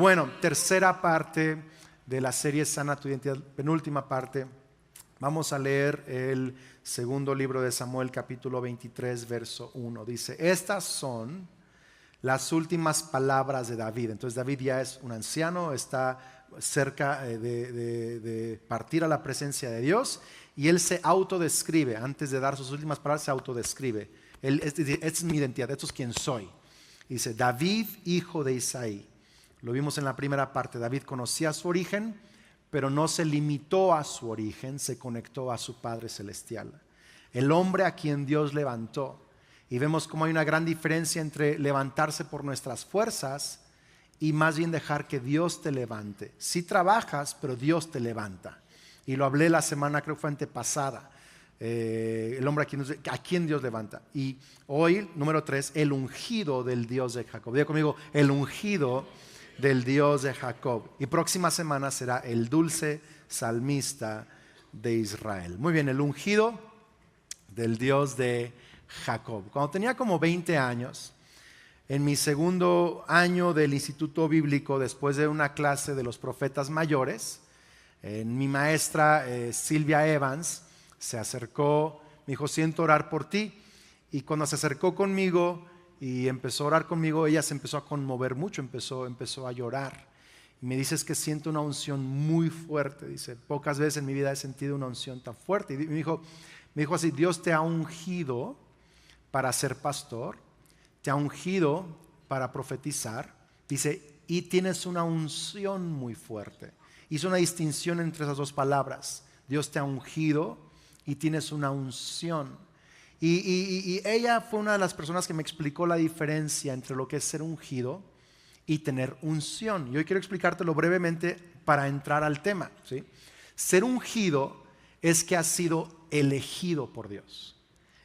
Bueno, tercera parte de la serie Sana tu Identidad, penúltima parte. Vamos a leer el segundo libro de Samuel, capítulo 23, verso 1. Dice, estas son las últimas palabras de David. Entonces David ya es un anciano, está cerca de partir a la presencia de Dios, y él se autodescribe, antes de dar sus últimas palabras, se autodescribe. Esta es mi identidad, esto es quien soy. Dice, David, hijo de Isaí. Lo vimos en la primera parte. David conocía su origen, pero no se limitó a su origen, se conectó a su Padre Celestial. El hombre a quien Dios levantó. Y vemos cómo hay una gran diferencia entre levantarse por nuestras fuerzas y más bien dejar que Dios te levante. Sí trabajas, pero Dios te levanta. Y lo hablé la semana, creo que fue antepasada. El hombre a quien Dios levanta. Y hoy, número 3, el ungido del Dios de Jacob. Diga conmigo, el ungido del Dios de Jacob. Y próxima semana será el dulce salmista de Israel. Muy bien, el ungido del Dios de Jacob. Cuando tenía como 20 años, en mi segundo año del Instituto Bíblico, después de una clase de los profetas mayores, mi maestra Silvia Evans se acercó, me dijo, siento orar por ti. Y cuando se acercó conmigo y empezó a orar conmigo, ella se empezó a conmover mucho, empezó a llorar. Y me dice, es que siento una unción muy fuerte. Dice, pocas veces en mi vida he sentido una unción tan fuerte. Y me dijo así, Dios te ha ungido para ser pastor, te ha ungido para profetizar. Dice, y tienes una unción muy fuerte. Hizo una distinción entre esas dos palabras. Dios te ha ungido y tienes una unción. Y ella fue una de las personas que me explicó la diferencia entre lo que es ser ungido y tener unción. Y hoy quiero explicártelo brevemente para entrar al tema, ¿sí? Ser ungido es que has sido elegido por Dios.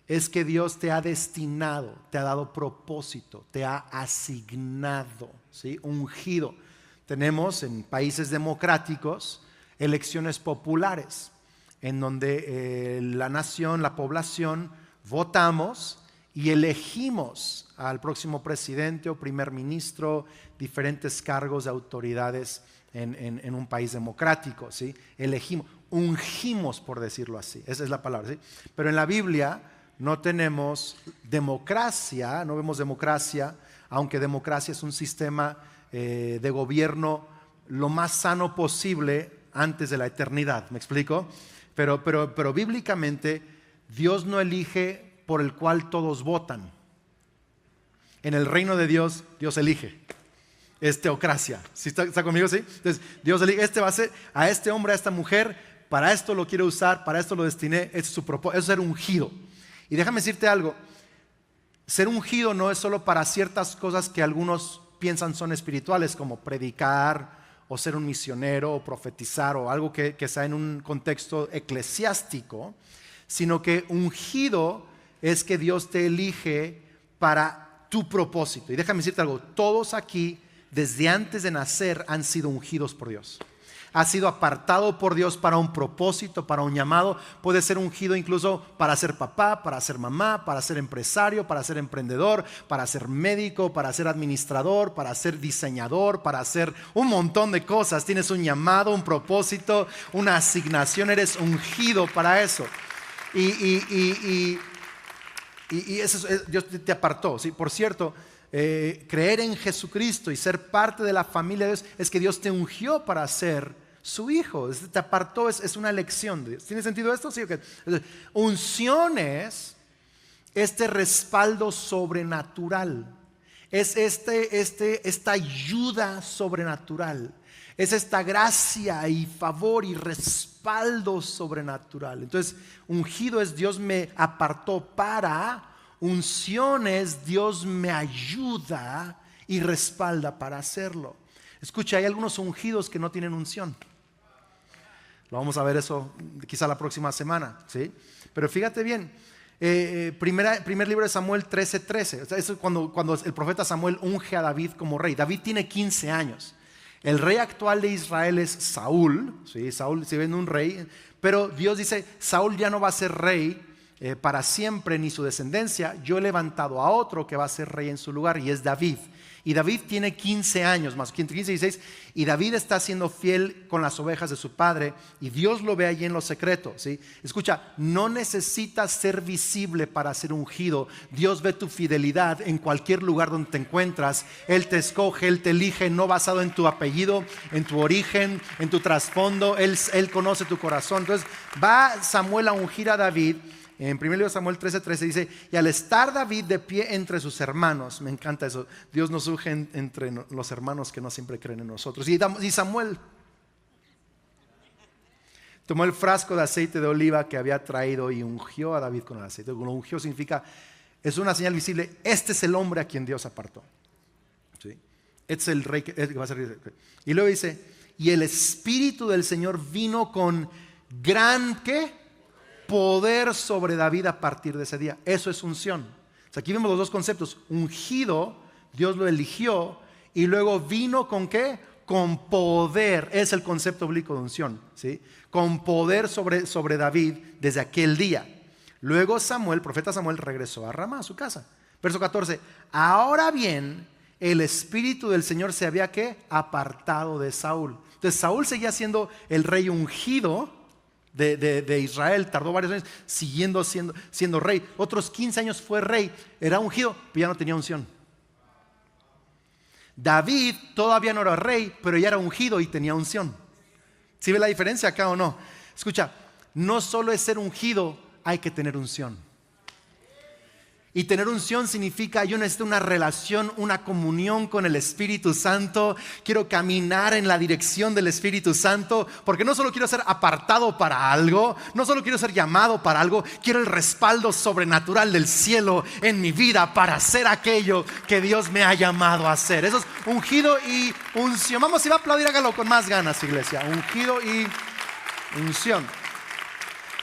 Es que Dios te ha destinado, te ha dado propósito, te ha asignado, ¿sí? Ungido. Tenemos en países democráticos elecciones populares en donde la nación, la población, votamos y elegimos al próximo presidente o primer ministro, diferentes cargos de autoridades en un país democrático, ¿sí? Elegimos, ungimos, por decirlo así, esa es la palabra, ¿sí? Pero en la Biblia no tenemos democracia, no vemos democracia, aunque democracia es un sistema de gobierno lo más sano posible antes de la eternidad, ¿me explico? Pero bíblicamente Dios no elige por el cual todos votan. En el reino de Dios, Dios elige. Es teocracia. ¿Sí está conmigo? ¿Sí? Entonces, Dios elige, este va a ser a este hombre, a esta mujer, para esto lo quiero usar, para esto lo destiné, este es su propósito, eso es ser ungido. Y déjame decirte algo, ser ungido no es solo para ciertas cosas que algunos piensan son espirituales, como predicar, o ser un misionero, o profetizar, o algo que sea en un contexto eclesiástico, sino que ungido es que Dios te elige para tu propósito. Y déjame decirte algo, todos aquí, desde antes de nacer, han sido ungidos por Dios. Has sido apartado por Dios para un propósito, para un llamado. Puedes ser ungido incluso para ser papá, para ser mamá, para ser empresario, para ser emprendedor, para ser médico, para ser administrador, para ser diseñador, para hacer un montón de cosas. Tienes un llamado, un propósito, una asignación, eres ungido para eso. Y eso Dios te apartó, ¿sí? Por cierto, creer en Jesucristo y ser parte de la familia de Dios es que Dios te ungió para ser su hijo, te apartó, es una elección. ¿Tiene sentido esto? Sí, okay. Unción es este respaldo sobrenatural, es esta ayuda sobrenatural, es esta gracia y favor y respaldo sobrenatural. Entonces, ungido es Dios me apartó para, unción es Dios me ayuda y respalda para hacerlo. Escucha, hay algunos ungidos que no tienen unción. Lo vamos a ver eso quizá la próxima semana, ¿sí? Pero fíjate bien, primer libro de Samuel 13:13. O sea, eso es cuando el profeta Samuel unge a David como rey. David tiene 15 años. El rey actual de Israel es Saúl, ¿sí? Saúl se ve en un rey, pero Dios dice, Saúl ya no va a ser rey para siempre ni su descendencia. Yo he levantado a otro que va a ser rey en su lugar, y es David. Y David tiene 15 años, más 15 y 16, y David está siendo fiel con las ovejas de su padre, y Dios lo ve allí en lo secreto, ¿sí? Escucha, no necesitas ser visible para ser ungido. Dios ve tu fidelidad en cualquier lugar donde te encuentras. Él te escoge, Él te elige, no basado en tu apellido, en tu origen, en tu trasfondo. Él conoce tu corazón. Entonces va Samuel a ungir a David. En 1 Samuel 13:13 dice: y al estar David de pie entre sus hermanos, me encanta eso, Dios nos unge entre los hermanos que no siempre creen en nosotros. Y Samuel tomó el frasco de aceite de oliva que había traído y ungió a David con el aceite. Lo ungió significa, es una señal visible, este es el hombre a quien Dios apartó, ¿sí? Este es el rey que va a ser rey. Y luego dice: y el Espíritu del Señor vino con gran, ¿qué? Poder sobre David a partir de ese día. Eso es unción. O sea, aquí vemos los dos conceptos: ungido, Dios lo eligió, y luego vino con ¿qué? Con poder. Es el concepto bíblico de unción, ¿sí? Con poder sobre David desde aquel día. Luego Samuel, profeta Samuel, regresó a Ramá, a su casa. Verso 14: ahora bien, el Espíritu del Señor se había ¿qué? Apartado de Saúl. Entonces Saúl seguía siendo el rey ungido de Israel, tardó varios años siguiendo siendo rey. Otros 15 años fue rey, era ungido, pero ya no tenía unción. David todavía no era rey, pero ya era ungido y tenía unción. ¿Sí ve la diferencia acá o no? Escucha, no solo es ser ungido, hay que tener unción. Y tener unción significa: yo necesito una relación, una comunión con el Espíritu Santo. Quiero caminar en la dirección del Espíritu Santo, porque no solo quiero ser apartado para algo, no solo quiero ser llamado para algo, quiero el respaldo sobrenatural del cielo en mi vida para hacer aquello que Dios me ha llamado a hacer. Eso es ungido y unción. Vamos, si va a aplaudir, hágalo con más ganas, iglesia. Ungido y unción.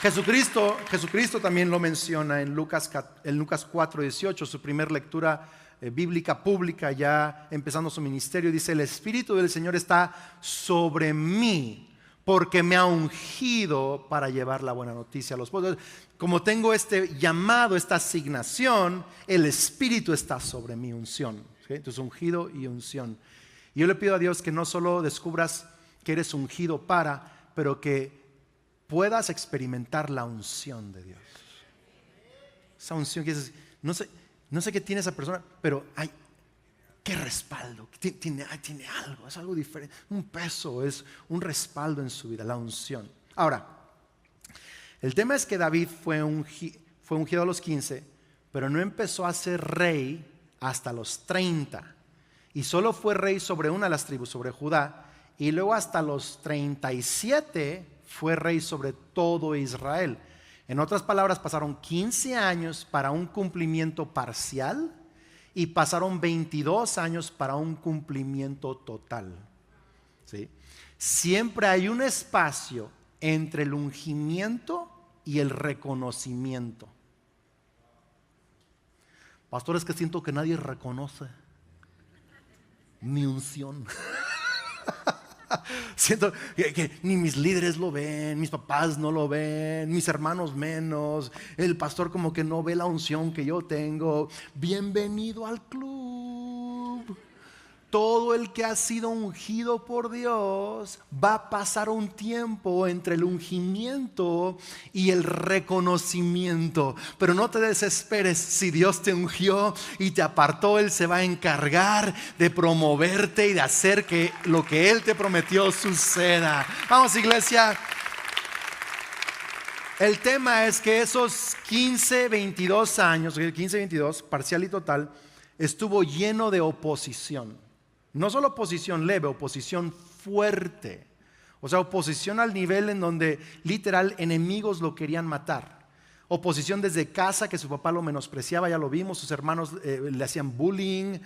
Jesucristo también lo menciona en Lucas 4:18, su primer lectura bíblica pública, ya empezando su ministerio. Dice: el Espíritu del Señor está sobre mí, porque me ha ungido para llevar la buena noticia a los pobres. Como tengo este llamado, esta asignación, el Espíritu está sobre mí, unción, ¿sí? Entonces, ungido y unción. Y yo le pido a Dios que no solo descubras que eres ungido pero que puedas experimentar la unción de Dios. Esa unción que dices: no sé qué tiene esa persona, pero hay qué respaldo, tiene algo, es algo diferente, un peso, es un respaldo en su vida, la unción. Ahora, el tema es que David fue ungido a los 15, pero no empezó a ser rey hasta los 30, y solo fue rey sobre una de las tribus, sobre Judá, y luego hasta los 37 fue rey sobre todo Israel. En otras palabras, pasaron 15 años para un cumplimiento parcial y pasaron 22 años para un cumplimiento total, ¿sí? Siempre hay un espacio entre el ungimiento y el reconocimiento. Pastor, es que siento que nadie reconoce mi unción. Siento que ni mis líderes lo ven, mis papás no lo ven, mis hermanos menos, el pastor como que no ve la unción que yo tengo. Bienvenido al club. Todo el que ha sido ungido por Dios va a pasar un tiempo entre el ungimiento y el reconocimiento. Pero no te desesperes. Si Dios te ungió y te apartó, Él se va a encargar de promoverte y de hacer que lo que Él te prometió suceda. Vamos, iglesia. El tema es que esos 22 años, parcial y total, estuvo lleno de oposición. No solo oposición leve, oposición fuerte. O sea, oposición al nivel en donde literal enemigos lo querían matar. Oposición desde casa, que su papá lo menospreciaba, ya lo vimos, sus hermanos le hacían bullying,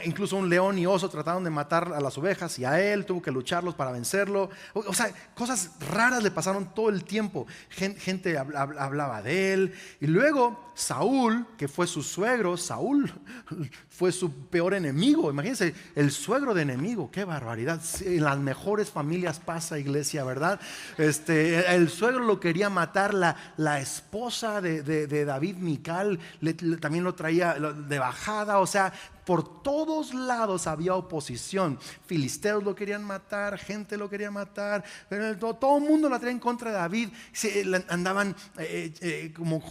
incluso un león y oso trataron de matar a las ovejas y a él tuvo que lucharlos para vencerlo. O sea, cosas raras le pasaron todo el tiempo. Gente hablaba de él. Y luego Saúl, que fue su suegro, Saúl fue su peor enemigo. Imagínense, el suegro de enemigo, qué barbaridad. En las mejores familias pasa, iglesia, ¿verdad? El suegro lo quería quería matar la esposa de David, Mical, también lo traía de bajada. O sea, por todos lados había oposición. Filisteos lo querían matar, gente lo quería matar, pero todo el mundo la traía en contra de David. Andaban como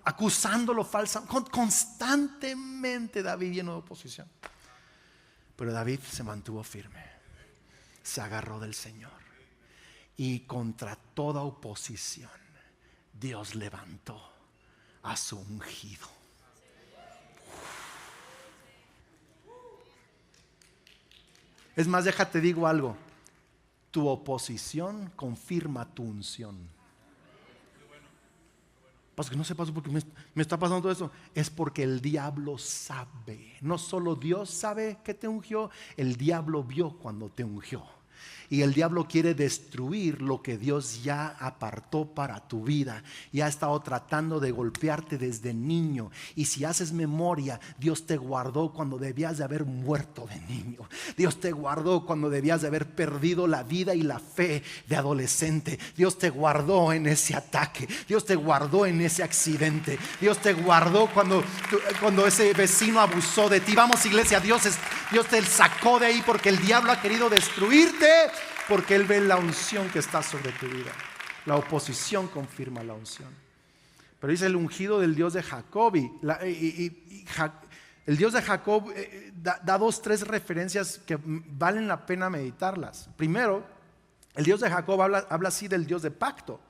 acusándolo falsamente. Constantemente David lleno de oposición. Pero David se mantuvo firme, se agarró del Señor, y contra toda oposición Dios levantó a su ungido. Es más, déjate digo algo, tu oposición confirma tu unción. Pasa que no sé, pasó porque me está pasando todo eso. Es porque el diablo sabe. No solo Dios sabe que te ungió, el diablo vio cuando te ungió. Y el diablo quiere destruir lo que Dios ya apartó para tu vida. Y ha estado tratando de golpearte desde niño. Y si haces memoria, Dios te guardó cuando debías de haber muerto de niño. Dios te guardó cuando debías de haber perdido la vida y la fe de adolescente. Dios te guardó en ese ataque. Dios te guardó en ese accidente. Dios te guardó cuando ese vecino abusó de ti. Vamos, iglesia, Dios te sacó de ahí porque el diablo ha querido destruirte. Porque Él ve la unción que está sobre tu vida. La oposición confirma la unción. Pero dice el ungido del Dios de Jacob. El Dios de Jacob da 2-3 referencias que valen la pena meditarlas. Primero, el Dios de Jacob habla así del Dios de pacto.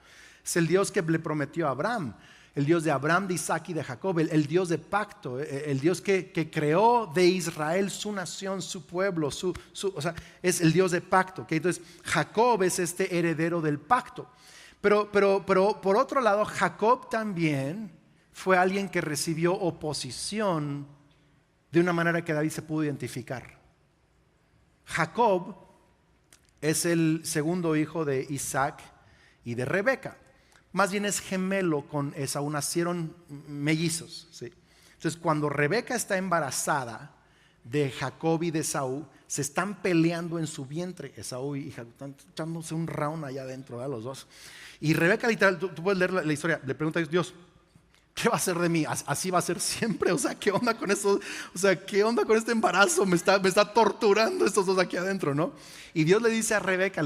Es el Dios que le prometió a Abraham. El Dios de Abraham, de Isaac y de Jacob, el Dios de pacto, el Dios que creó de Israel su nación, su pueblo, o sea, es el Dios de pacto. ¿Okay? Entonces, Jacob es este heredero del pacto. Pero por otro lado, Jacob también fue alguien que recibió oposición de una manera que David se pudo identificar. Jacob es el segundo hijo de Isaac y de Rebeca. Más bien es gemelo con Esaú, nacieron mellizos, ¿sí? Entonces cuando Rebeca está embarazada de Jacob y de Esaú, se están peleando en su vientre. Esaú y Jacob están echándose un round allá adentro, los dos. Y Rebeca literal, tú puedes leer la historia, le pregunta a Dios, ¿qué va a hacer de mí? ¿Así va a ser siempre? O sea, ¿qué onda con eso? O sea, ¿qué onda con este embarazo? Me está torturando estos dos aquí adentro, ¿no? Y Dios le dice a Rebeca,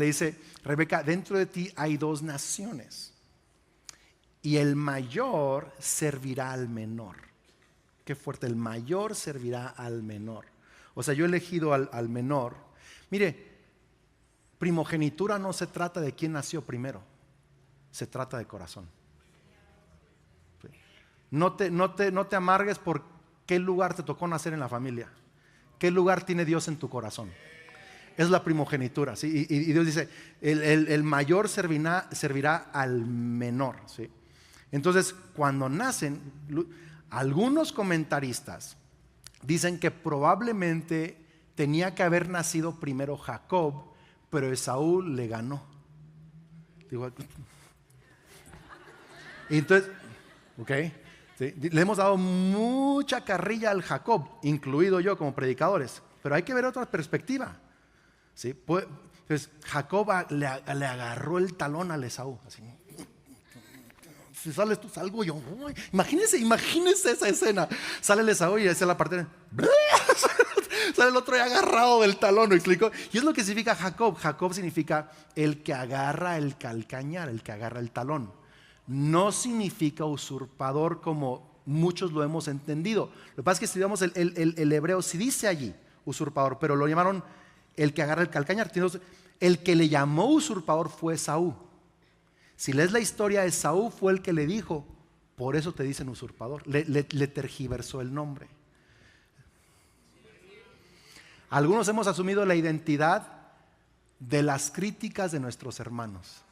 Rebeca, dentro de ti hay 2 naciones. Y el mayor servirá al menor. Qué fuerte, el mayor servirá al menor. O sea, yo he elegido al menor. Mire, primogenitura no se trata de quién nació primero. Se trata de corazón. No te amargues por qué lugar te tocó nacer en la familia. ¿Qué lugar tiene Dios en tu corazón? Es la primogenitura, ¿sí? Y Dios dice, el mayor servirá al menor, ¿sí? Entonces, cuando nacen, algunos comentaristas dicen que probablemente tenía que haber nacido primero Jacob, pero Esaú le ganó. Y entonces, ¿sí? Le hemos dado mucha carrilla al Jacob, incluido yo como predicadores, pero hay que ver otra perspectiva, ¿sí? Pues Jacob le agarró el talón al Esaú, así. Si sales tú, salgo yo. Imagínense esa escena. Sale el Esaú y esa es la parte. Sale el otro ya agarrado del talón, ¿me explico? Y es lo que significa Jacob. Jacob significa el que agarra el calcañar, el que agarra el talón. No significa usurpador como muchos lo hemos entendido. Lo que pasa es que estudiamos el hebreo, si dice allí usurpador, pero lo llamaron el que agarra el calcañar. El que le llamó usurpador fue Esaú. Si lees la historia, Esaú fue el que le dijo, por eso te dicen usurpador. Le tergiversó el nombre. Algunos hemos asumido la identidad de las críticas de nuestros hermanos,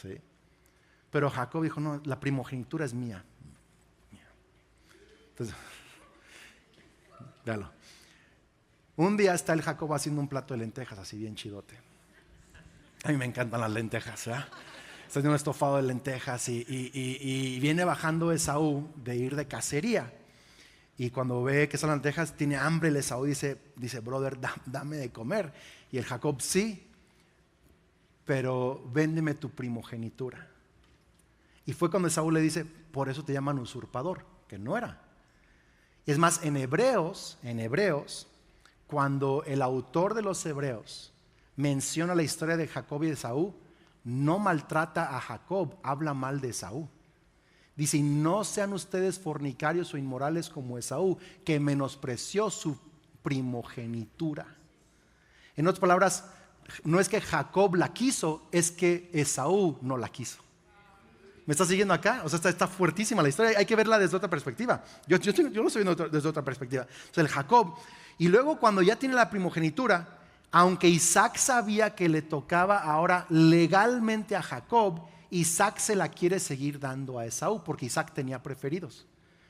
¿sí? Pero Jacob dijo, no, la primogenitura es mía. Entonces, véalo. Un día está el Jacob haciendo un plato de lentejas, así bien chidote. A mí me encantan las lentejas, ¿verdad? Está haciendo un estofado de lentejas y viene bajando Esaú de ir de cacería. Y cuando ve que esas lentejas, tiene hambre, el Esaú dice brother, dame de comer. Y el Jacob, sí, pero véndeme tu primogenitura. Y fue cuando Esaú le dice, por eso te llaman usurpador, que no era. Es más, en Hebreos, cuando el autor de los Hebreos menciona la historia de Jacob y de Esaú, no maltrata a Jacob, habla mal de Esaú. Dice, y no sean ustedes fornicarios o inmorales como Esaú, que menospreció su primogenitura. En otras palabras, no es que Jacob la quiso, es que Esaú no la quiso. ¿Me está siguiendo acá? O sea, está fuertísima la historia. Hay que verla desde otra perspectiva. Yo lo estoy viendo desde otra perspectiva. O sea, el Jacob. Y luego cuando ya tiene la primogenitura, aunque Isaac sabía que le tocaba ahora legalmente a Jacob, Isaac se la quiere seguir dando a Esaú, porque Isaac tenía preferidos.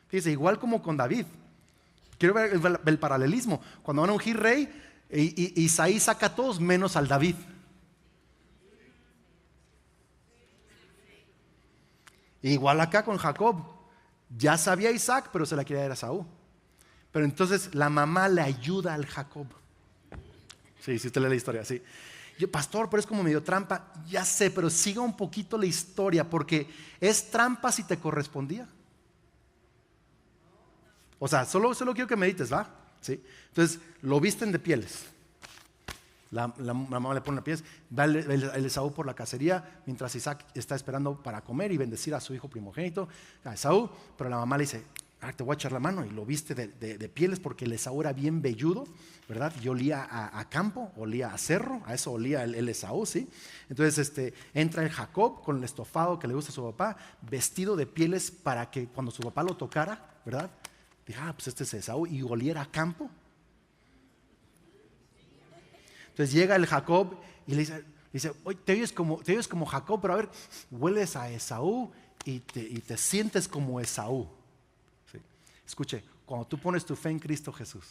Fíjese, igual como con David. Quiero ver el paralelismo. Cuando van a ungir rey, Isaí saca a todos menos al David. Igual acá con Jacob, ya sabía Isaac, pero se la quería dar a Esaú. Pero entonces la mamá le ayuda al Jacob. Sí, si usted lee la historia, sí. Yo, pastor, pero es como medio trampa. Ya sé, pero siga un poquito la historia, porque es trampa si te correspondía. O sea, solo quiero que medites, ¿va? ¿Sí? Entonces, lo visten de pieles. La mamá le pone las pieles, va el Esaú por la cacería, mientras Isaac está esperando para comer y bendecir a su hijo primogénito, a Esaú, pero la mamá le dice, te voy a echar la mano, y lo viste de pieles, porque el Esaú era bien velludo, ¿verdad? Y olía a campo, olía a cerro, a eso olía el Esaú, ¿sí? Entonces entra el Jacob con el estofado que le gusta a su papá, vestido de pieles para que cuando su papá lo tocara, ¿verdad? Diga, pues este es Esaú, y oliera a campo. Entonces llega el Jacob y le dice, oye, te oyes como Jacob, pero a ver, hueles a Esaú y te sientes como Esaú. ¿Sí? Escuche, cuando tú pones tu fe en Cristo Jesús,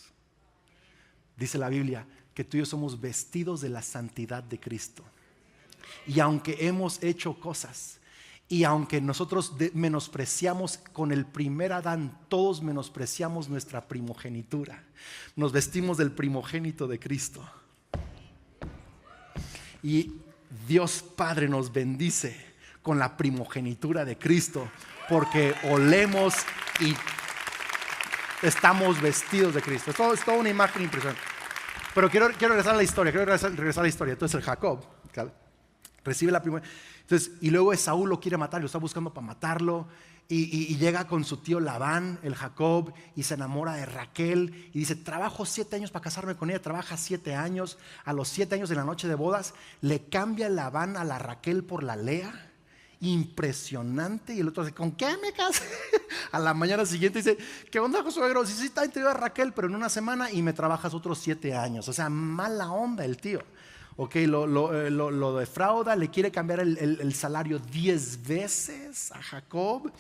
dice la Biblia que tú y yo somos vestidos de la santidad de Cristo. Y aunque hemos hecho cosas, y aunque nosotros menospreciamos con el primer Adán, todos menospreciamos nuestra primogenitura, nos vestimos del primogénito de Cristo. Y Dios Padre nos bendice con la primogenitura de Cristo, porque olemos y estamos vestidos de Cristo. Es toda una imagen impresionante. Pero quiero regresar a la historia. Entonces el Jacob recibe la primera. Entonces, y luego Esaú lo quiere matar, lo está buscando para matarlo. Y llega con su tío Labán, el Jacob, y se enamora de Raquel y dice, trabajo 7 años para casarme con ella. Trabaja 7 años. A los 7 años de la noche de bodas le cambia Labán a la Raquel por la Lea. Impresionante. Y el otro dice, ¿con qué me casé? A la mañana siguiente dice, ¿qué onda, suegro? Sí, está interior a Raquel, pero en una semana, y me trabajas otros 7 años. O sea, mala onda el tío. Ok, lo defrauda, le quiere cambiar el salario 10 veces a Jacob,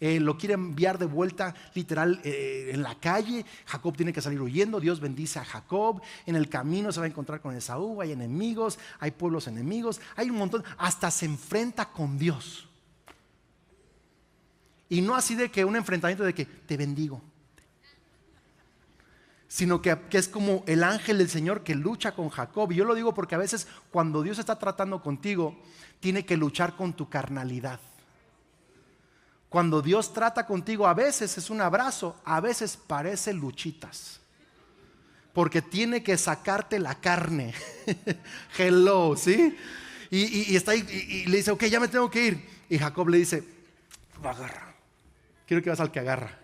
lo quiere enviar de vuelta literal en la calle. Jacob tiene que salir huyendo. Dios bendice a Jacob. En el camino se va a encontrar con Esaú, hay enemigos, hay pueblos enemigos, hay un montón, hasta se enfrenta con Dios. Y no así de que un enfrentamiento de que te bendigo, sino que es como el ángel del Señor que lucha con Jacob. Y yo lo digo porque a veces cuando Dios está tratando contigo, tiene que luchar con tu carnalidad. Cuando Dios trata contigo, a veces es un abrazo, a veces parece luchitas, porque tiene que sacarte la carne. Hello, ¿sí? Y está ahí y le dice, ok, ya me tengo que ir. Y Jacob le dice, agarra, quiero que vas al que agarra.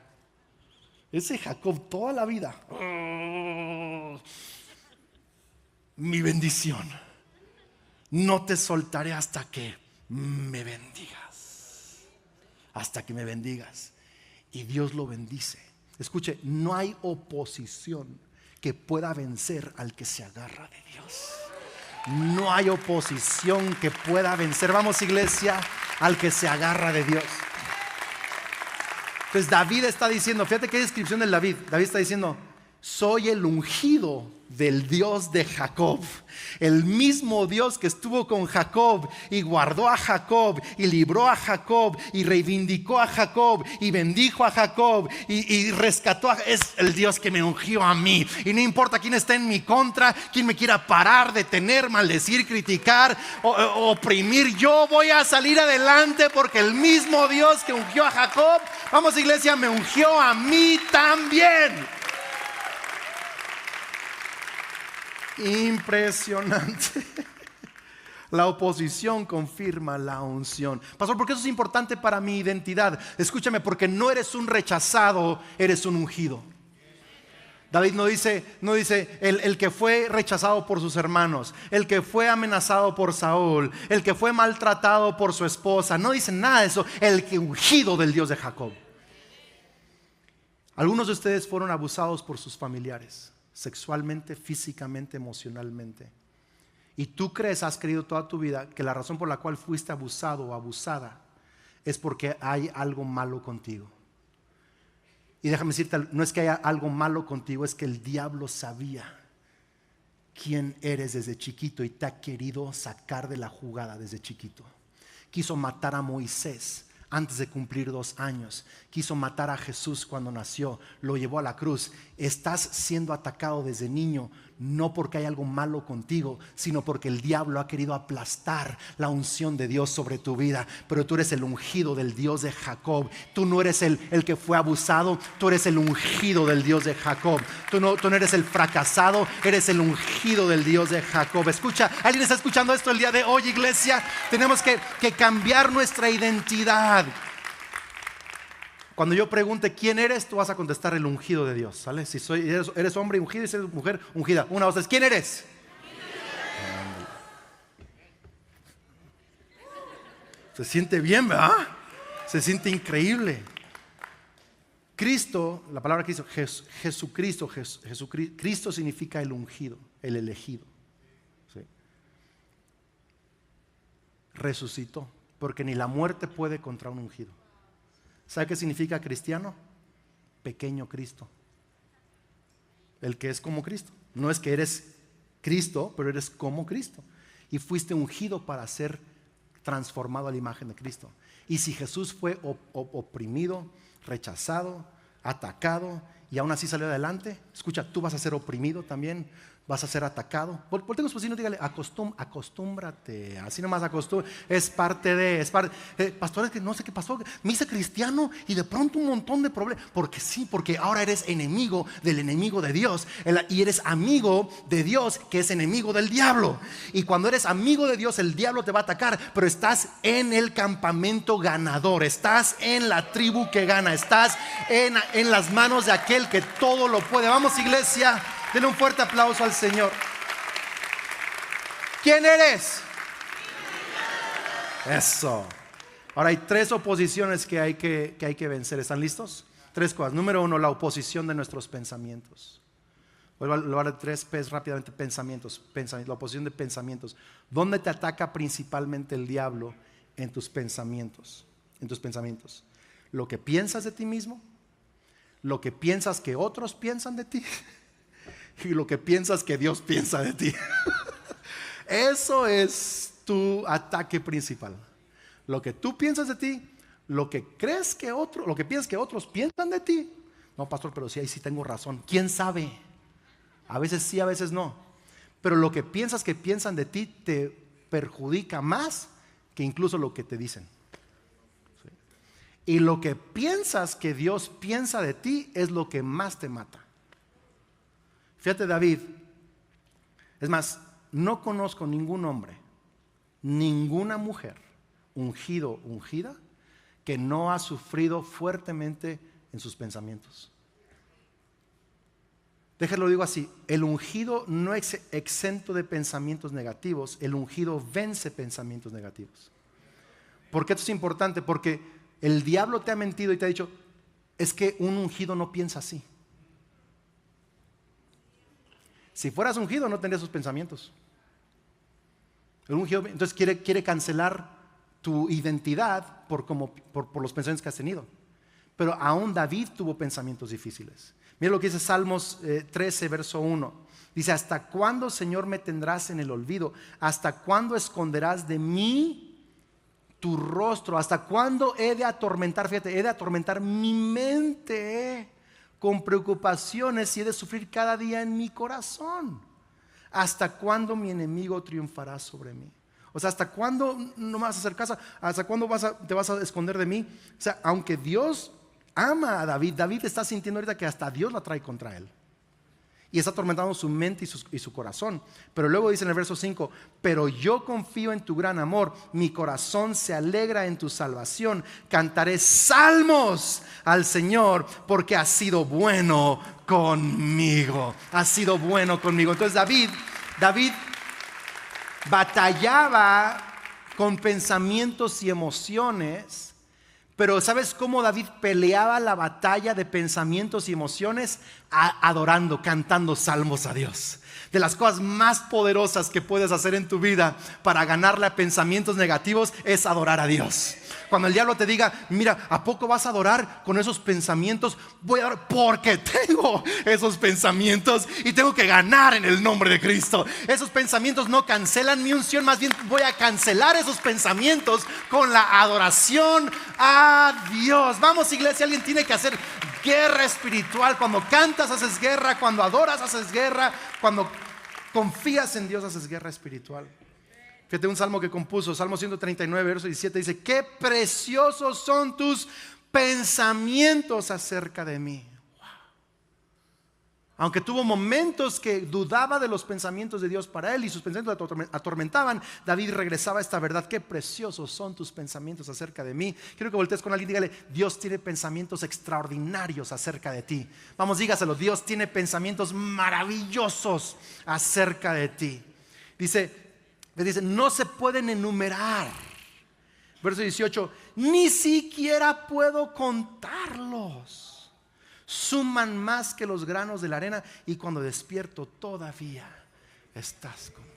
Ese Jacob toda la vida, mi bendición, no te soltaré hasta que me bendigas, hasta que me bendigas. Y Dios lo bendice. Escuche, no hay oposición que pueda vencer al que se agarra de Dios. No hay oposición que pueda vencer, vamos iglesia, al que se agarra de Dios. Entonces David está diciendo, fíjate qué descripción del David. David está diciendo, soy el ungido del Dios de Jacob. El mismo Dios que estuvo con Jacob y guardó a Jacob y libró a Jacob y reivindicó a Jacob y bendijo a Jacob y rescató es el Dios que me ungió a mí. Y no importa quién está en mi contra, quién me quiera parar, detener, maldecir, criticar o oprimir, yo voy a salir adelante porque el mismo Dios que ungió a Jacob, vamos iglesia, me ungió a mí también. Impresionante. La oposición confirma la unción. Pastor, ¿por qué eso es importante para mi identidad? Escúchame, porque no eres un rechazado, eres un ungido. David no dice el que fue rechazado por sus hermanos, el que fue amenazado por Saúl, el que fue maltratado por su esposa. No dice nada de eso. El que ungido del Dios de Jacob. Algunos de ustedes fueron abusados por sus familiares, sexualmente, físicamente, emocionalmente. Y tú has creído toda tu vida que la razón por la cual fuiste abusado o abusada es porque hay algo malo contigo. Y déjame decirte, no es que haya algo malo contigo, es que el diablo sabía quién eres desde chiquito y te ha querido sacar de la jugada desde chiquito. Quiso matar a Moisés antes de cumplir 2 años. Quiso matar a Jesús cuando nació, lo llevó a la cruz. Estás siendo atacado desde niño, no porque hay algo malo contigo, sino porque el diablo ha querido aplastar la unción de Dios sobre tu vida. Pero tú eres el ungido del Dios de Jacob. Tú no eres el que fue abusado, tú eres el ungido del Dios de Jacob. Tú no eres el fracasado, eres el ungido del Dios de Jacob. Escucha, ¿alguien está escuchando esto el día de hoy, iglesia? Tenemos que cambiar nuestra identidad. Cuando yo pregunte quién eres, tú vas a contestar el ungido de Dios, ¿sale? Si eres hombre ungido y si eres mujer ungida. Una, dos, tres, ¿quién eres? Se siente bien, ¿verdad? Se siente increíble. Cristo, la palabra Cristo, Jesucristo, Cristo significa el ungido, el elegido. ¿Sí? Resucitó, porque ni la muerte puede contra un ungido. ¿Sabe qué significa cristiano? Pequeño Cristo. El que es como Cristo. No es que eres Cristo, pero eres como Cristo. Y fuiste ungido para ser transformado a la imagen de Cristo. Y si Jesús fue oprimido, rechazado, atacado y aún así salió adelante, escucha, tú vas a ser oprimido también, vas a ser atacado. Voltea a su vecino y dígale, acostúmbrate, así nomás es parte de, pastor, es que no sé qué pasó, me hice cristiano y de pronto un montón de problemas, porque ahora eres enemigo del enemigo de Dios y eres amigo de Dios que es enemigo del diablo. Y cuando eres amigo de Dios, el diablo te va a atacar, pero estás en el campamento ganador, estás en la tribu que gana, estás en las manos de aquel que todo lo puede. Vamos, iglesia, denle un fuerte aplauso al Señor. ¿Quién eres? Eso. Ahora hay 3 oposiciones que hay que vencer. ¿Están listos? 3 cosas. Número 1, la oposición de nuestros pensamientos. Voy a hablar de 3 P's rápidamente. Pensamientos. La oposición de pensamientos. ¿Dónde te ataca principalmente el diablo? En tus pensamientos. En tus pensamientos. Lo que piensas de ti mismo, lo que piensas que otros piensan de ti y lo que piensas que Dios piensa de ti. Eso es tu ataque principal. Lo que tú piensas de ti, lo que piensas que otros piensan de ti. No, pastor, pero sí, ahí sí tengo razón. ¿Quién sabe? A veces sí, a veces no. Pero lo que piensas que piensan de ti te perjudica más que incluso lo que te dicen. ¿Sí? Y lo que piensas que Dios piensa de ti es lo que más te mata. Fíjate, David, es más, no conozco ningún hombre, ninguna mujer, ungido, ungida, que no ha sufrido fuertemente en sus pensamientos. Déjalo digo así, el ungido no es exento de pensamientos negativos, el ungido vence pensamientos negativos. ¿Por qué esto es importante? Porque el diablo te ha mentido y te ha dicho, es que un ungido no piensa así. Si fueras ungido no tendrías esos pensamientos. El ungido entonces quiere cancelar tu identidad por los pensamientos que has tenido. pero aún David tuvo pensamientos difíciles. Mira lo que dice Salmos 13, verso 1. Dice: ¿hasta cuándo, Señor, me tendrás en el olvido? ¿Hasta cuándo esconderás de mí tu rostro? ¿Hasta cuándo he de atormentar? Fíjate, he de atormentar mi mente con preocupaciones y he de sufrir cada día en mi corazón. ¿Hasta cuándo mi enemigo triunfará sobre mí? O sea, ¿hasta cuándo no me vas a hacer caso? ¿Hasta cuándo te vas a esconder de mí? O sea, aunque Dios ama a David, David está sintiendo ahorita que hasta Dios la trae contra él. Y está atormentando su mente y su corazón. Pero luego dice en el verso 5: pero yo confío en tu gran amor, mi corazón se alegra en tu salvación. Cantaré salmos al Señor porque ha sido bueno conmigo. Ha sido bueno conmigo. Entonces David batallaba con pensamientos y emociones. Pero ¿sabes cómo David peleaba la batalla de pensamientos y emociones? Adorando, cantando salmos a Dios. De las cosas más poderosas que puedes hacer en tu vida para ganarle a pensamientos negativos es adorar a Dios. Cuando el diablo te diga: mira, ¿a poco vas a adorar con esos pensamientos? Voy a adorar porque tengo esos pensamientos y tengo que ganar en el nombre de Cristo. Esos pensamientos no cancelan mi unción, más bien voy a cancelar esos pensamientos con la adoración a Dios. Vamos, iglesia, alguien tiene que hacer guerra espiritual. Cuando cantas haces guerra, cuando adoras haces guerra, cuando confías en Dios haces guerra espiritual. Fíjate un salmo que compuso, Salmo 139, verso 17, dice: qué preciosos son tus pensamientos acerca de mí. Wow. Aunque tuvo momentos que dudaba de los pensamientos de Dios para él y sus pensamientos le atormentaban, David regresaba a esta verdad: qué preciosos son tus pensamientos acerca de mí. Quiero que voltees con alguien y dígale: Dios tiene pensamientos extraordinarios acerca de ti. Vamos, dígaselo: Dios tiene pensamientos maravillosos acerca de ti. Dice, no se pueden enumerar. Verso 18: ni siquiera puedo contarlos. Suman más que los granos de la arena, y cuando despierto todavía estás conmigo.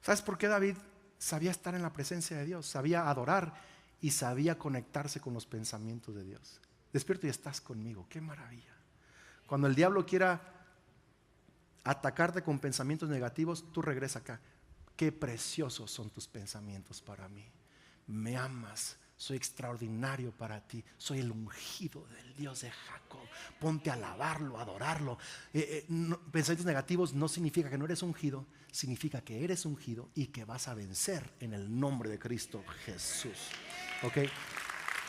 ¿Sabes por qué David sabía estar en la presencia de Dios? Sabía adorar y sabía conectarse con los pensamientos de Dios. Despierto y estás conmigo. Qué maravilla. Cuando el diablo quiera atacarte con pensamientos negativos, tú regresa acá: qué preciosos son tus pensamientos para mí. Me amas, soy extraordinario para ti, soy el ungido del Dios de Jacob. Ponte a alabarlo, a adorarlo. Pensamientos negativos no significa que no eres ungido, significa que eres ungido y que vas a vencer en el nombre de Cristo Jesús. Ok.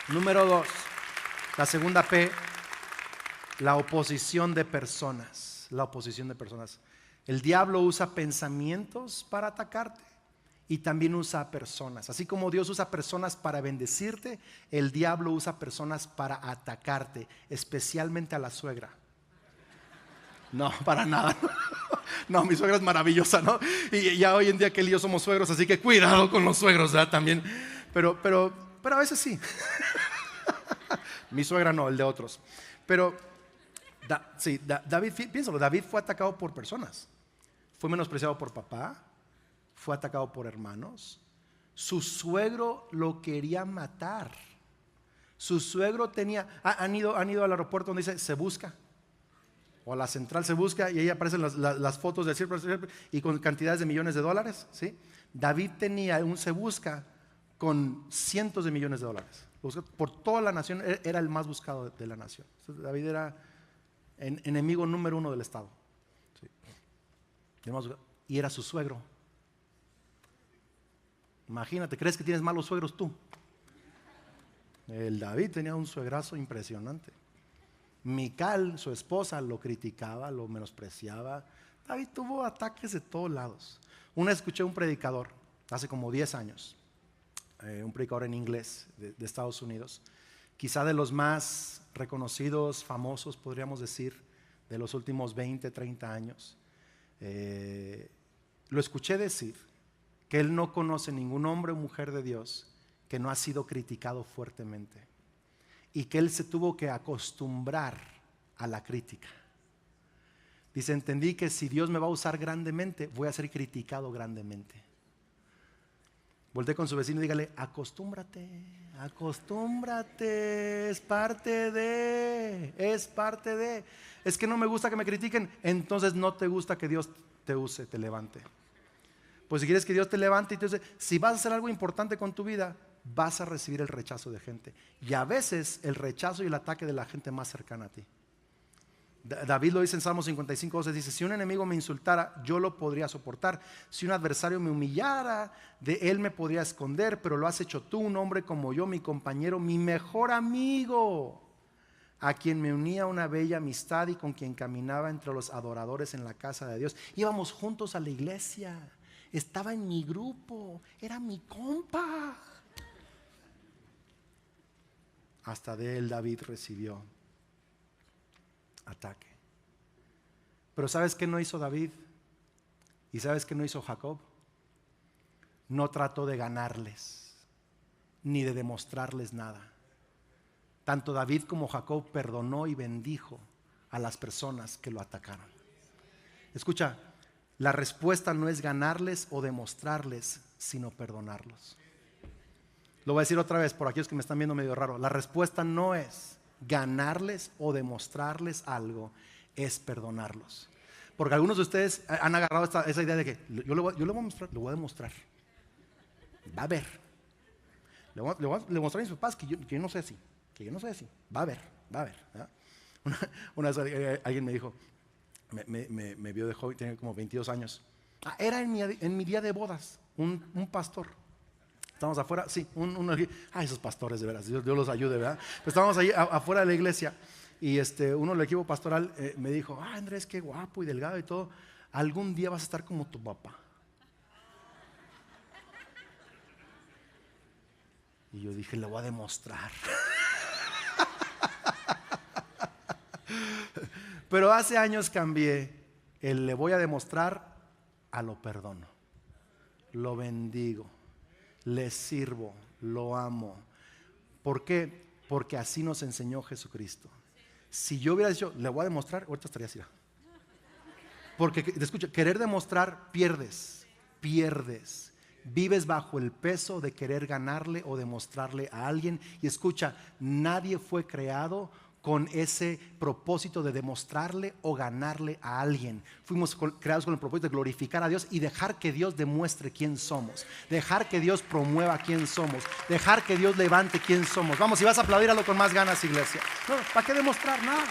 Número 2, la segunda P, la oposición de personas. La oposición de personas. El diablo usa pensamientos para atacarte y también usa personas. Así como Dios usa personas para bendecirte, el diablo usa personas para atacarte, especialmente a la suegra. No, para nada. No, mi suegra es maravillosa, ¿no? Y ya hoy en día que él y yo somos suegros, así que cuidado con los suegros, ¿verdad? También. Pero a veces sí. Mi suegra no, el de otros. Pero David, piénsalo, David fue atacado por personas. Fue menospreciado por papá, fue atacado por hermanos. Su suegro lo quería matar. Su suegro tenía, han ido al aeropuerto donde dice se busca, o a la central se busca, y ahí aparecen las fotos del cielo y con cantidades de millones de dólares, ¿sí? David tenía un se busca con cientos de millones de dólares. Por toda la nación, era el más buscado de la nación. David era enemigo número 1 del estado, ¿sí? Y era su suegro. Imagínate, ¿crees que tienes malos suegros tú? El David tenía un suegrazo impresionante. Mical, su esposa, lo criticaba, lo menospreciaba. David tuvo ataques de todos lados. Una vez escuché a un predicador hace como 10 años, un predicador en inglés de Estados Unidos, quizá de los más reconocidos, famosos, podríamos decir, de los últimos 20, 30 años. Lo escuché decir que él no conoce ningún hombre o mujer de Dios que no ha sido criticado fuertemente, y que él se tuvo que acostumbrar a la crítica. Dice, entendí que si Dios me va a usar grandemente, voy a ser criticado grandemente. Volté con su vecino y dígale, acostúmbrate, acostúmbrate, es parte de. Es que no me gusta que me critiquen, entonces no te gusta que Dios te use, te levante. Pues si quieres que Dios te levante, entonces si vas a hacer algo importante con tu vida, vas a recibir el rechazo de gente. Y a veces el rechazo y el ataque de la gente más cercana a ti. David lo dice en Salmo 55:12, dice, si un enemigo me insultara, yo lo podría soportar. Si un adversario me humillara, de él me podría esconder, pero lo has hecho tú, un hombre como yo, mi compañero, mi mejor amigo, a quien me unía una bella amistad y con quien caminaba entre los adoradores en la casa de Dios. Íbamos juntos a la iglesia, estaba en mi grupo, era mi compa. Hasta de él David recibió ataque. Pero ¿sabes qué no hizo David? ¿Y sabes qué no hizo Jacob? No trató de ganarles, ni de demostrarles nada. Tanto David como Jacob perdonó y bendijo a las personas que lo atacaron. Escucha, la respuesta no es ganarles o demostrarles, sino perdonarlos. Lo voy a decir otra vez por aquellos que me están viendo medio raro. La respuesta no es ganarles o demostrarles algo, es perdonarlos. Porque algunos de ustedes han agarrado esa idea de que yo le voy a mostrar, le voy a demostrar. Va a ver. Le voy a demostrar a mis papás que yo no sé así. Que yo no soy así. Va a ver. ¿Verdad? Una vez alguien me dijo, me vio de joven, tenía como 22 años. Era en mi día de bodas, un pastor. Estábamos afuera, sí, esos pastores de veras, Dios los ayude, ¿verdad? Pues estábamos ahí afuera de la iglesia y uno del equipo pastoral me dijo, Andrés, qué guapo y delgado y todo, algún día vas a estar como tu papá. Y yo dije, le voy a demostrar. Pero hace años cambié el le voy a demostrar a lo perdono, lo bendigo, le sirvo, lo amo. ¿Por qué? Porque así nos enseñó Jesucristo. Si yo hubiera dicho, le voy a demostrar, ahorita estaría así. Porque, escucha, querer demostrar, pierdes. Vives bajo el peso de querer ganarle o demostrarle a alguien. Y escucha, nadie fue creado con ese propósito de demostrarle o ganarle a alguien. Fuimos creados con el propósito de glorificar a Dios y dejar que Dios demuestre quién somos, dejar que Dios promueva quién somos, dejar que Dios levante quién somos. Vamos, si vas a aplaudirlo con más ganas, iglesia. No, ¿para qué demostrar nada?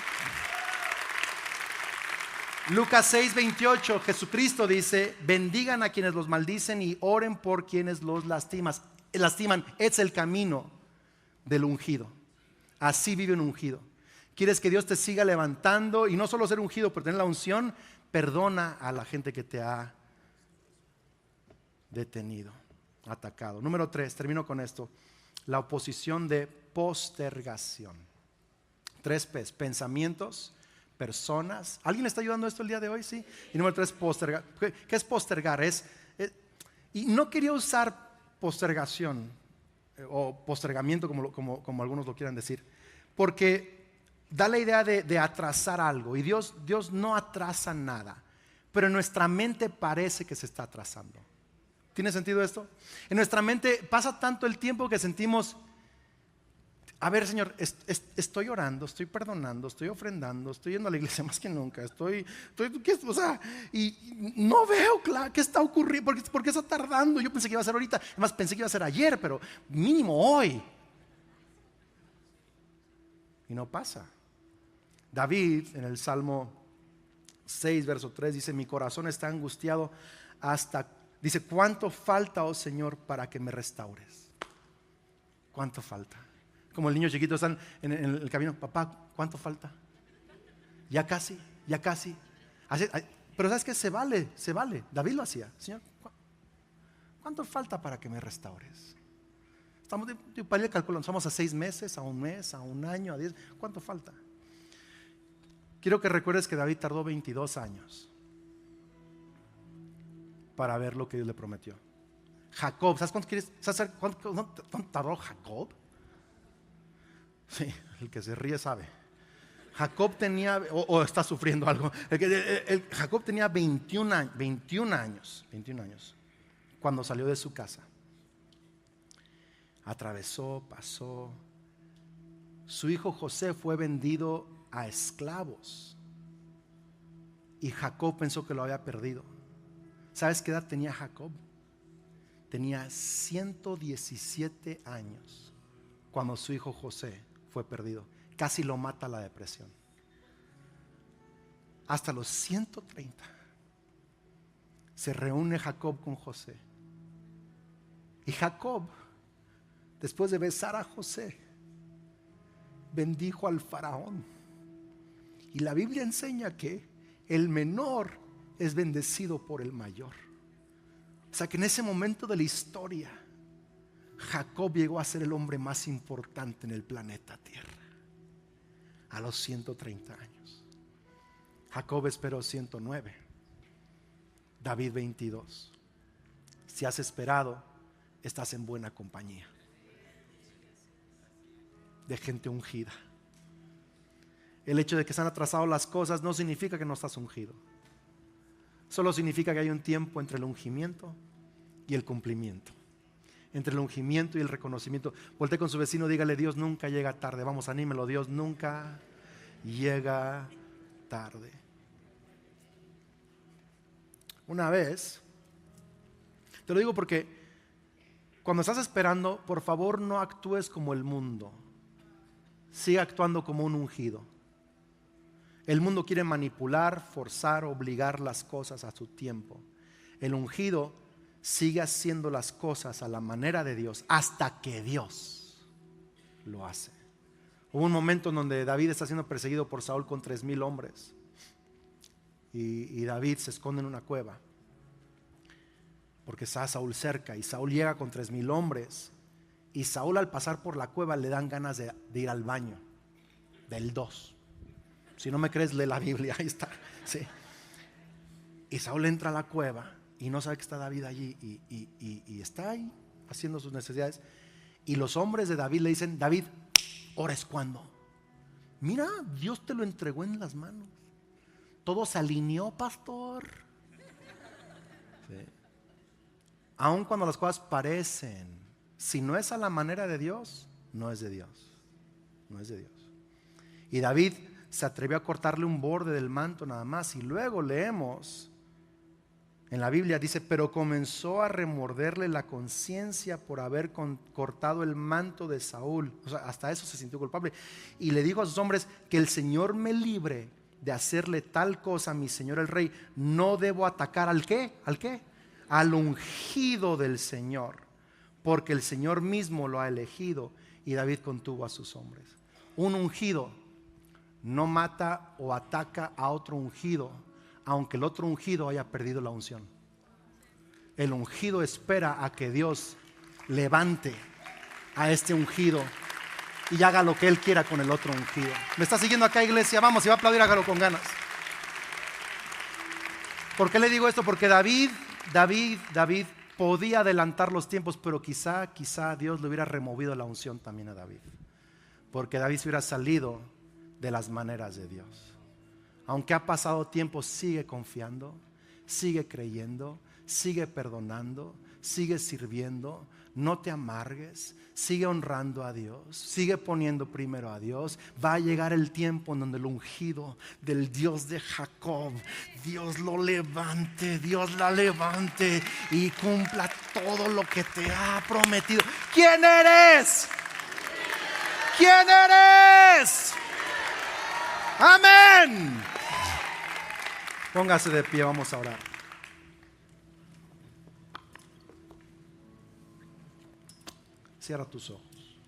Lucas 6:28, Jesucristo dice, bendigan a quienes los maldicen y oren por quienes los lastiman. Es el camino del ungido. Así vive un ungido. ¿Quieres que Dios te siga levantando? Y no solo ser ungido, pero tener la unción. Perdona a la gente que te ha detenido, atacado. Número 3, termino con esto. La oposición de postergación. 3 P's, pensamientos, personas. ¿Alguien le está ayudando a esto el día de hoy? Sí. Y número 3, postergar. ¿Qué es postergar? Y no quería usar postergación o postergamiento como algunos lo quieran decir, porque da la idea de atrasar algo. Y Dios no atrasa nada, pero en nuestra mente parece que se está atrasando. ¿Tiene sentido esto? En nuestra mente pasa tanto el tiempo que sentimos, a ver, Señor, estoy orando, estoy perdonando, estoy ofrendando, estoy yendo a la iglesia más que nunca, y no veo claro qué está ocurriendo, ¿por qué está tardando? Yo pensé que iba a ser ahorita, además pensé que iba a ser ayer, pero mínimo hoy. Y no pasa. David en el Salmo 6, verso 3 dice, mi corazón está angustiado dice, ¿cuánto falta, oh Señor, para que me restaures? ¿Cuánto falta? Como el niño chiquito están en el camino, papá, ¿cuánto falta? Ya casi. Pero ¿sabes qué? Se vale. David lo hacía. Señor, ¿cuánto falta para que me restaures? Estamos para ir calculando, estamos a 6 meses, a 1 mes, a 1 año, a 10. ¿Cuánto falta? Quiero que recuerdes que David tardó 22 años para ver lo que Dios le prometió. Jacob, ¿sabes cuánto quieres? ¿Sabes cuánto tardó Jacob? Sí, el que se ríe sabe. Jacob tenía, o está sufriendo algo. Jacob tenía 21 años cuando salió de su casa. Atravesó, pasó. Su hijo José fue vendido a esclavos y Jacob pensó que lo había perdido. ¿Sabes qué edad tenía Jacob? Tenía 117 años cuando su hijo José fue perdido. Casi lo mata la depresión. Hasta los 130 se reúne Jacob con José. Y Jacob, después de besar a José, bendijo al faraón. Y la Biblia enseña que el menor es bendecido por el mayor. O sea que en ese momento de la historia, Jacob llegó a ser el hombre más importante en el planeta Tierra. A los 130 años. Jacob esperó 109. David 22. Si has esperado, estás en buena compañía de gente ungida. El hecho de que se han atrasado las cosas no significa que no estás ungido. Solo significa que hay un tiempo entre el ungimiento y el cumplimiento. Entre el ungimiento y el reconocimiento. Voltea con su vecino, dígale: Dios nunca llega tarde. Vamos, anímelo. Dios nunca llega tarde. Una vez, te lo digo porque cuando estás esperando, por favor no actúes como el mundo. Sigue actuando como un ungido. El mundo quiere manipular, forzar, obligar las cosas a su tiempo. El ungido sigue haciendo las cosas a la manera de Dios hasta que Dios lo hace. Hubo un momento en donde David está siendo perseguido por Saúl con 3,000 hombres y David se esconde en una cueva porque está Saúl cerca, y Saúl llega con 3,000 hombres y Saúl, al pasar por la cueva, le dan ganas de ir al baño del 2. Si no me crees, lee la Biblia, ahí está, sí. Y Saúl entra a la cueva y no sabe que está David allí y está ahí haciendo sus necesidades. Y los hombres de David le dicen: David, ahora es cuando. Mira, Dios te lo entregó en las manos. Todo se alineó, pastor. Sí. Aun cuando las cosas parecen, si no es a la manera de Dios, no es de Dios. No es de Dios. Y David se atrevió a cortarle un borde del manto nada más. Y luego leemos en la Biblia, dice: pero comenzó a remorderle la conciencia por haber cortado el manto de Saúl. O sea, hasta eso se sintió culpable. Y le dijo a sus hombres: que el Señor me libre de hacerle tal cosa a mi señor el rey. No debo atacar ¿al qué? ¿Al qué? Al ungido del Señor, porque el Señor mismo lo ha elegido. Y David contuvo a sus hombres. Un ungido no mata o ataca a otro ungido, aunque el otro ungido haya perdido la unción. El ungido espera a que Dios levante a este ungido y haga lo que Él quiera con el otro ungido. ¿Me está siguiendo acá, iglesia? Vamos, si va a aplaudir, hágalo con ganas. ¿Por qué le digo esto? Porque David podía adelantar los tiempos, pero quizá Dios le hubiera removido la unción también a David, porque David se hubiera salido de las maneras de Dios. Aunque ha pasado tiempo, sigue confiando, sigue creyendo, sigue perdonando, sigue sirviendo. No te amargues, sigue honrando a Dios, sigue poniendo primero a Dios. Va a llegar el tiempo en donde el ungido del Dios de Jacob, Dios lo levante, Dios la levante y cumpla todo lo que te ha prometido. ¿Quién eres? ¿Quién eres? Amén. Póngase de pie, vamos a orar. Cierra tus ojos.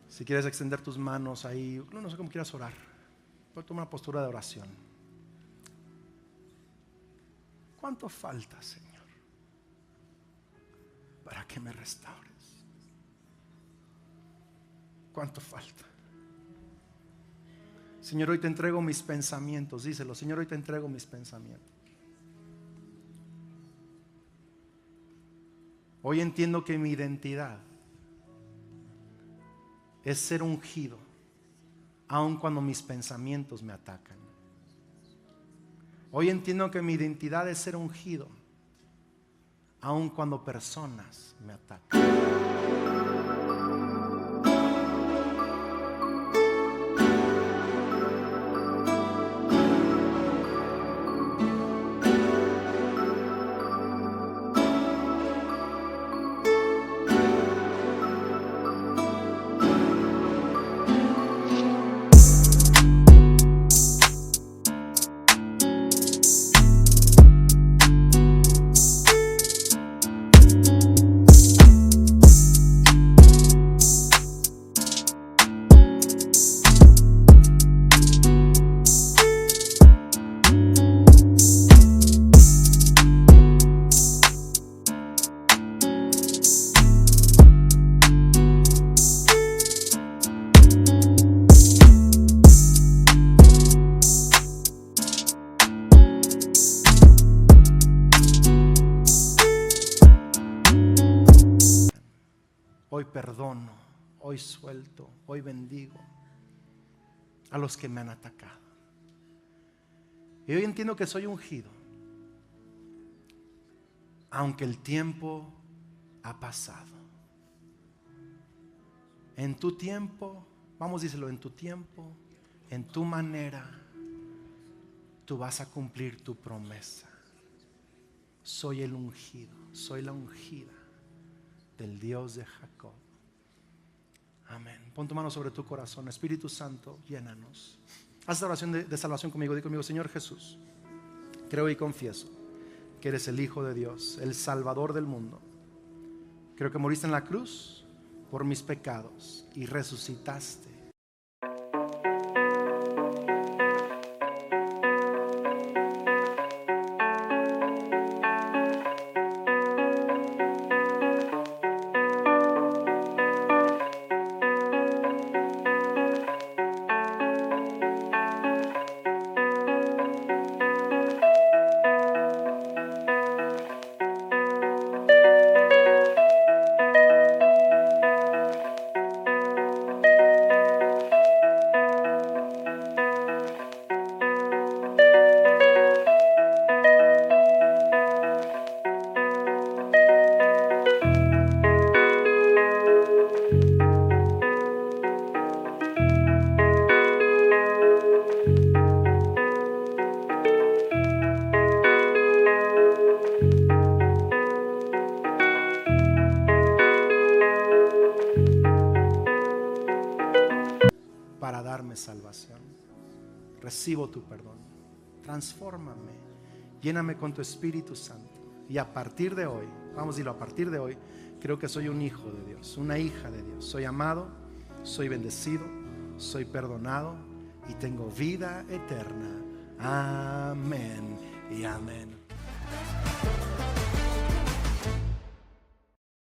Si quieres extender tus manos ahí, no sé cómo quieras orar, pero toma una postura de oración. ¿Cuánto falta, Señor, para que me restaures? ¿Cuánto falta? Señor, hoy te entrego mis pensamientos. Díselo: Señor, hoy te entrego mis pensamientos. Hoy entiendo que mi identidad es ser ungido, aun cuando mis pensamientos me atacan. Hoy entiendo que mi identidad es ser ungido, aun cuando personas me atacan. Hoy perdono, hoy suelto, hoy bendigo a los que me han atacado. Y hoy entiendo que soy ungido, aunque el tiempo ha pasado. En tu tiempo, vamos, díselo, en tu tiempo, en tu manera, tú vas a cumplir tu promesa. Soy el ungido, soy la ungida del Dios de Jacob. Amén. Pon tu mano sobre tu corazón. Espíritu Santo, llénanos. Haz esta oración de salvación conmigo. Di conmigo: Señor Jesús, creo y confieso que eres el Hijo de Dios, el Salvador del mundo. Creo que moriste en la cruz por mis pecados y resucitaste. Para darme salvación. Recibo tu perdón. Transfórmame. Lléname con tu Espíritu Santo. Y a partir de hoy, vamos a decirlo, a partir de hoy, creo que soy un hijo de Dios, una hija de Dios. Soy amado, soy bendecido, soy perdonado y tengo vida eterna. Amén y amén.